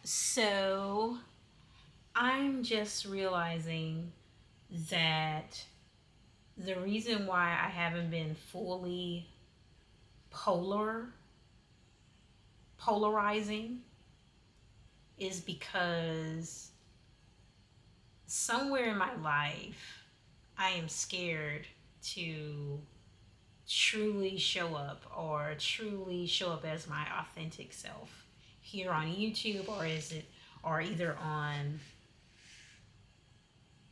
So I'm just realizing that the reason why I haven't been fully polar polarizing is because somewhere in my life I am scared to truly show up or truly show up as my authentic self here on YouTube, or either on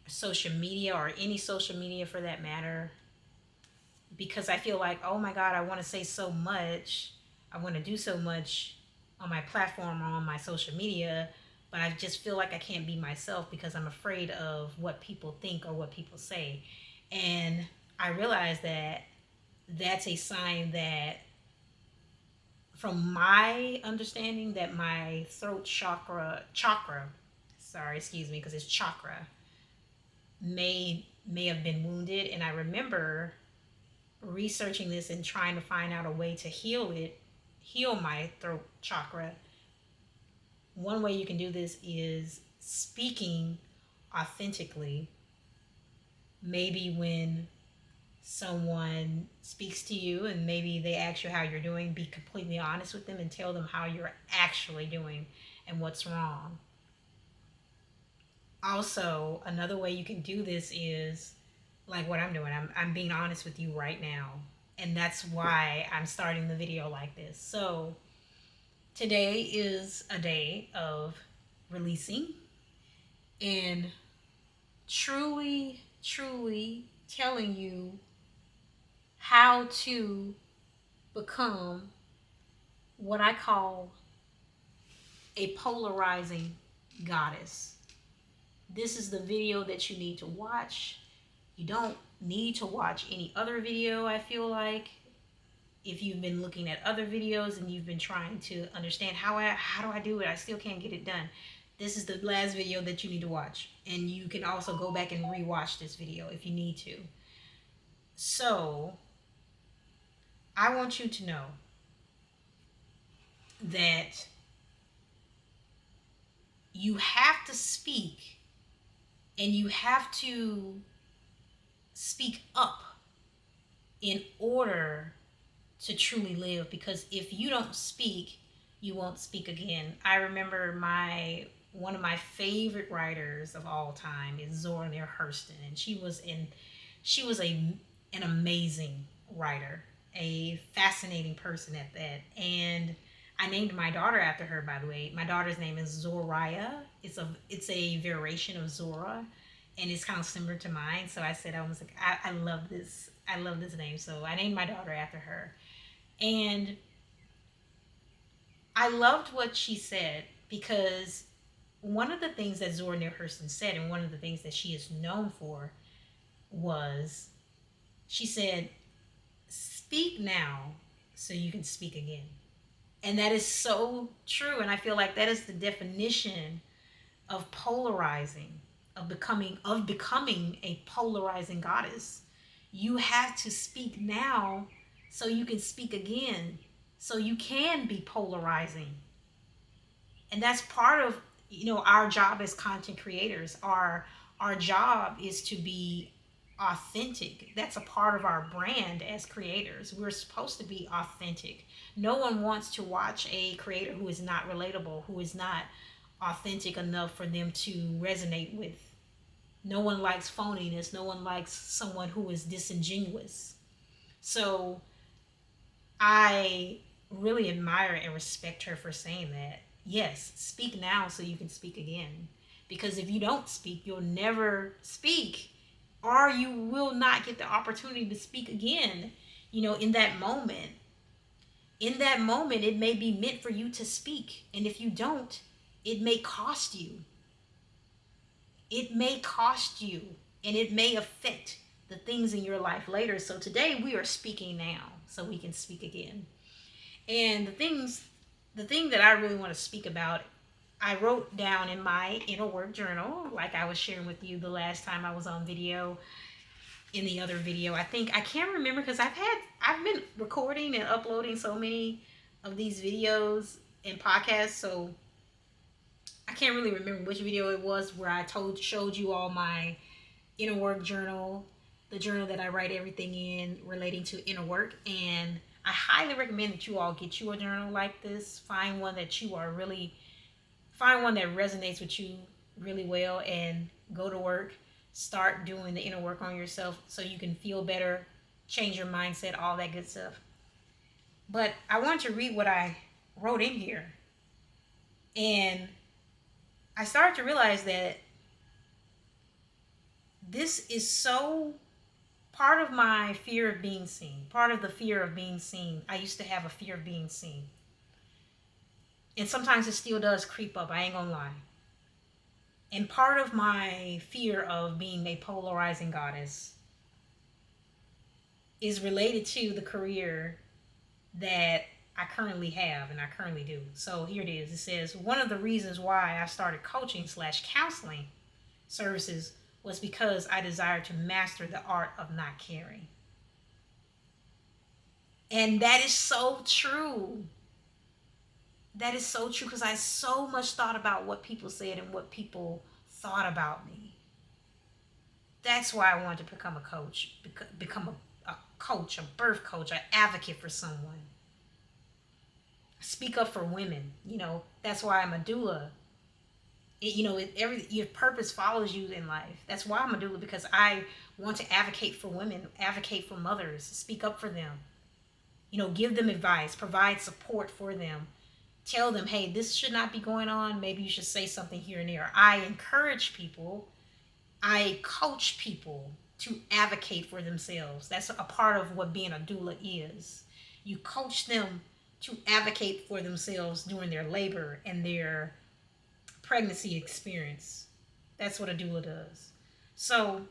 social media or any social media for that matter, because I feel like, oh my God, I want to say so much. I want to do so much on my platform or on my social media, but I just feel like I can't be myself because I'm afraid of what people think or what people say. And I realize that that's a sign that, from my understanding, that my throat chakra, sorry, excuse me, because it's chakra, may have been wounded. And I remember researching this and trying to find out a way to heal my throat chakra. One way you can do this is speaking authentically. Maybe when someone speaks to you and maybe they ask you how you're doing, be completely honest with them and tell them how you're actually doing and what's wrong. Also, another way you can do this is like what I'm doing. I'm being honest with you right now. And that's why I'm starting the video like this. So, today is a day of releasing and truly telling you how to become what I call a polarizing goddess. This is the video that you need to watch. You don't need to watch any other video, I feel like. If you've been looking at other videos and you've been trying to understand how do I do it, I still can't get it done, this is the last video that you need to watch. And you can also go back and rewatch this video if you need to. So I want you to know that you have to speak, and you have to speak up in order to truly live, because if you don't speak, you won't speak again. I remember one of my favorite writers of all time is Zora Neale Hurston, and she was an amazing writer, a fascinating person at that. And I named my daughter after her, by the way. My daughter's name is Zoraya. It's a variation of Zora, and it's kind of similar to mine. So I said, I was like, I love this. I love this name. So I named my daughter after her. And I loved what she said, because one of the things that Zora Neale Hurston said, and one of the things that she is known for, was she said, "Speak now so you can speak again." And that is so true. And I feel like that is the definition of polarizing, of becoming a polarizing goddess. You have to speak now so you can speak again, so you can be polarizing. And that's part of, our job as content creators. Our job is to be authentic. That's a part of our brand as creators. We're supposed to be authentic. No one wants to watch a creator who is not relatable, who is not authentic enough for them to resonate with. No one likes phoniness. No one likes someone who is disingenuous. So I really admire and respect her for saying that. Yes, speak now so you can speak again. Because if you don't speak, you'll never speak, or you will not get the opportunity to speak again. In that moment, it may be meant for you to speak. And if you don't, it may cost you. It may cost you, and it may affect the things in your life later. So today we are speaking now so we can speak again. And the thing that I really want to speak about, I wrote down in my inner work journal, like I was sharing with you the last time I was on video, in the other video. I can't remember, because I've been recording and uploading so many of these videos and podcasts. So I can't really remember which video it was where I showed you all my inner work journal, the journal that I write everything in relating to inner work. And I highly recommend that you all get you a journal like this. Find one that you are really, find one that resonates with you really well, and go to work. Start doing the inner work on yourself so you can feel better, change your mindset, all that good stuff. But I want to read what I wrote in here. And I started to realize that this is so part of my fear of being seen. Part of the fear of being seen. I used to have a fear of being seen. And sometimes it still does creep up, I ain't gonna lie. And part of my fear of being a polarizing goddess is related to the career that I currently have and I currently do. So here it is. It says, one of the reasons why I started coaching / counseling services was because I desired to master the art of not caring. And that is so true. That is so true, because I so much thought about what people said and what people thought about me. That's why I wanted to become a coach, become a coach, a birth coach, an advocate for someone. Speak up for women. That's why I'm a doula. Your purpose follows you in life. That's why I'm a doula, because I want to advocate for women, advocate for mothers, speak up for them. Give them advice, provide support for them. Tell them, hey, this should not be going on. Maybe you should say something here and there. I encourage people. I coach people to advocate for themselves. That's a part of what being a doula is. You coach them to advocate for themselves during their labor and their pregnancy experience. That's what a doula does. So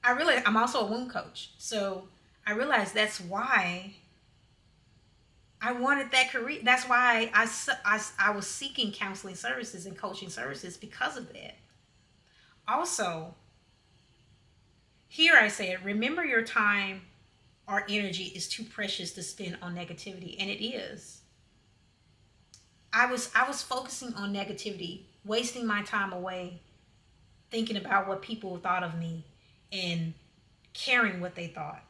I'm also a womb coach. So I realized that's why I wanted that career. That's why I was seeking counseling services and coaching services, because of that. Also, here I said, remember, your time or energy is too precious to spend on negativity. And it is. I was focusing on negativity, wasting my time away, thinking about what people thought of me and caring what they thought.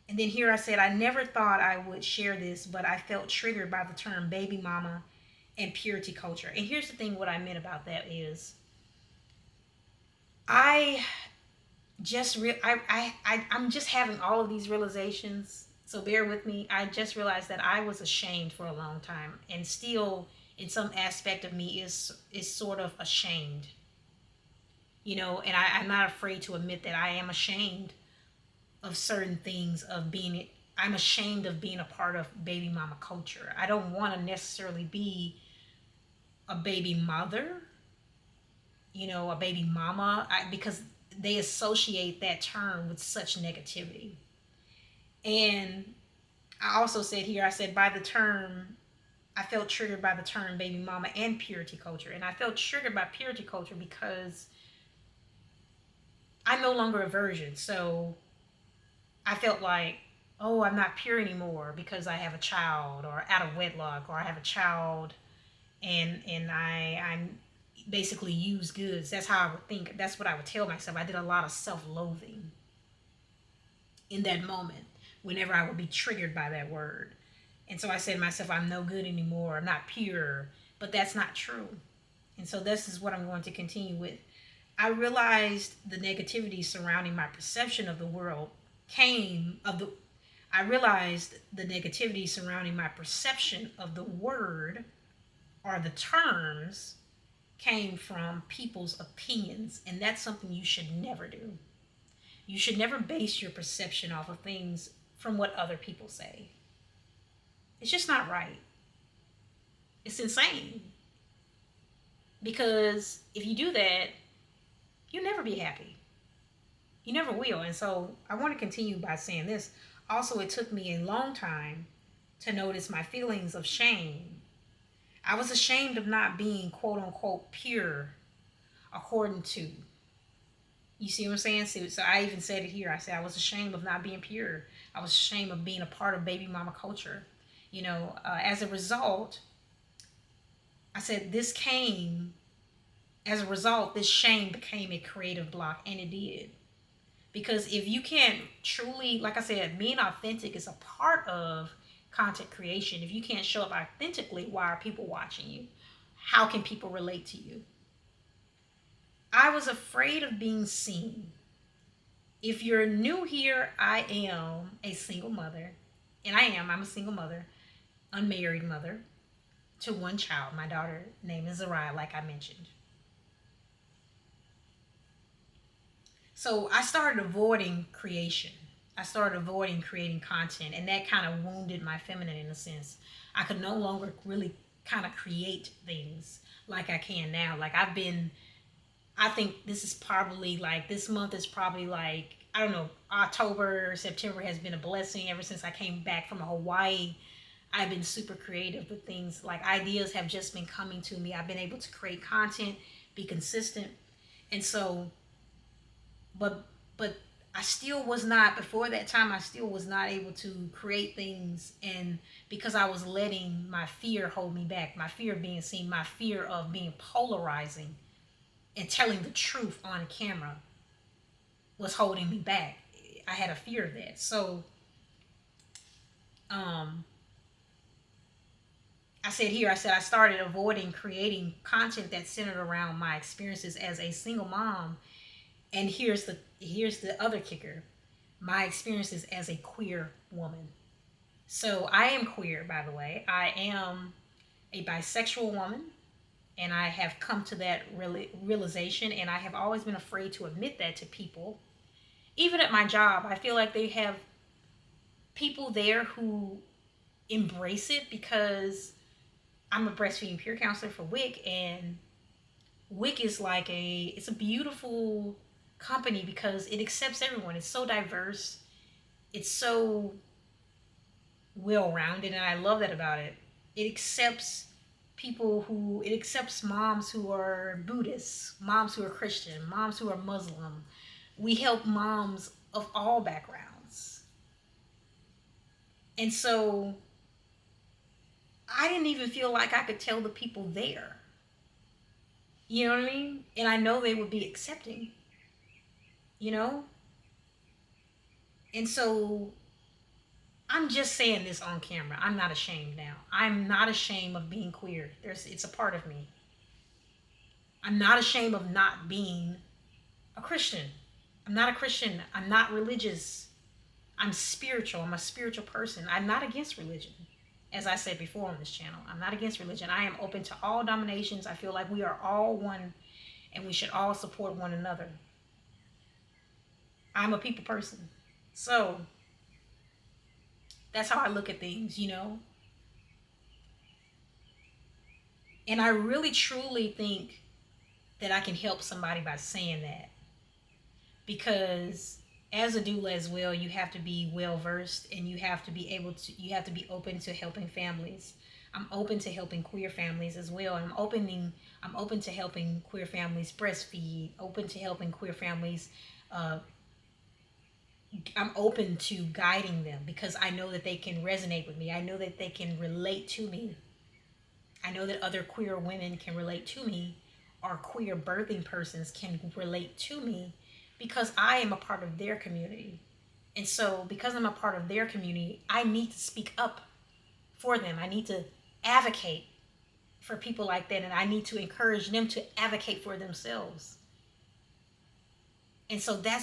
And then here I said, I never thought I would share this, but I felt triggered by the term baby mama and purity culture. And here's the thing, what I meant about that is, I just I'm just having all of these realizations. So bear with me. I just realized that I was ashamed for a long time, and still in some aspect of me is sort of ashamed. And I'm not afraid to admit that I am ashamed of certain things, I'm ashamed of being a part of baby mama culture. I don't want to necessarily be a baby mother, a baby mama, because they associate that term with such negativity. And I also said here, I said, I felt triggered by the term baby mama and purity culture. And I felt triggered by purity culture because I'm no longer a virgin. So I felt like, oh, I'm not pure anymore because I have a child, or out of wedlock, or I have a child and I'm basically used goods. That's how I would think. That's what I would tell myself. I did a lot of self-loathing in that moment whenever I would be triggered by that word. And so I said to myself, I'm no good anymore. I'm not pure. But that's not true. And so this is what I'm going to continue with. I realized the negativity surrounding my perception of the world I realized the negativity surrounding my perception of the word or the terms came from people's opinions. And that's something you should never do. You should never base your perception off of things from what other people say. It's just not right. It's insane. Because if you do that, you'll never be happy. You never will. And so I want to continue by saying this. Also, it took me a long time to notice my feelings of shame. I was ashamed of not being quote unquote pure according to. You see what I'm saying? So I even said it here. I said I was ashamed of not being pure. I was ashamed of being a part of baby mama culture. As a result, I said this came as a result, this shame became a creative block, and it did. Because if you can't truly, like I said, being authentic is a part of content creation. If you can't show up authentically, why are people watching you? How can people relate to you? I was afraid of being seen. If you're new here, I am a single mother. And I'm a single mother, unmarried mother to one child. My daughter name is Zari, like I mentioned. So I started avoiding creation. I started avoiding creating content, and that kind of wounded my feminine in a sense. I could no longer really kind of create things like I can now. Like I think this is probably like, this month is probably like, I don't know, October, September has been a blessing ever since I came back from Hawaii. I've been super creative with things. Like ideas have just been coming to me. I've been able to create content, be consistent. And so but I still was not, before that time I still was not able to create things, and because I was letting my fear hold me back, my fear of being seen, my fear of being polarizing and telling the truth on camera was holding me back. I had a fear of that. So um I said I started avoiding creating content that centered around my experiences as a single mom. And here's the other kicker: my experiences as a queer woman. So I am queer, by the way. I am a bisexual woman, and I have come to that realization, and I have always been afraid to admit that to people. Even at my job, I feel like they have people there who embrace it, because I'm a breastfeeding peer counselor for WIC, and WIC is like it's a beautiful company because it accepts everyone. It's so diverse. It's so well rounded, and I love that about it. It accepts it accepts moms who are Buddhists, moms who are Christian, moms who are Muslim. We help moms of all backgrounds. And so I didn't even feel like I could tell the people there. You know what I mean? And I know they would be accepting, you know? And so I'm just saying this on camera. I'm not ashamed now. I'm not ashamed of being queer. It's a part of me. I'm not ashamed of not being a Christian. I'm not a Christian. I'm not religious. I'm spiritual. I'm a spiritual person. I'm not against religion. As I said before on this channel, I'm not against religion. I am open to all dominations. I feel like we are all one, and we should all support one another. I'm a people person. So that's how I look at things, you know? And I really truly think that I can help somebody by saying that. Because as a doula as well, you have to be well versed, and you have to be open to helping families. I'm open to helping queer families as well. I'm open to helping queer families breastfeed, open to helping queer families. I'm open to guiding them because I know that they can resonate with me. I know that they can relate to me. I know that other queer women can relate to me, or queer birthing persons can relate to me, because I am a part of their community. And so, because I'm a part of their community, I need to speak up for them. I need to advocate for people like that, and I need to encourage them to advocate for themselves. And so that's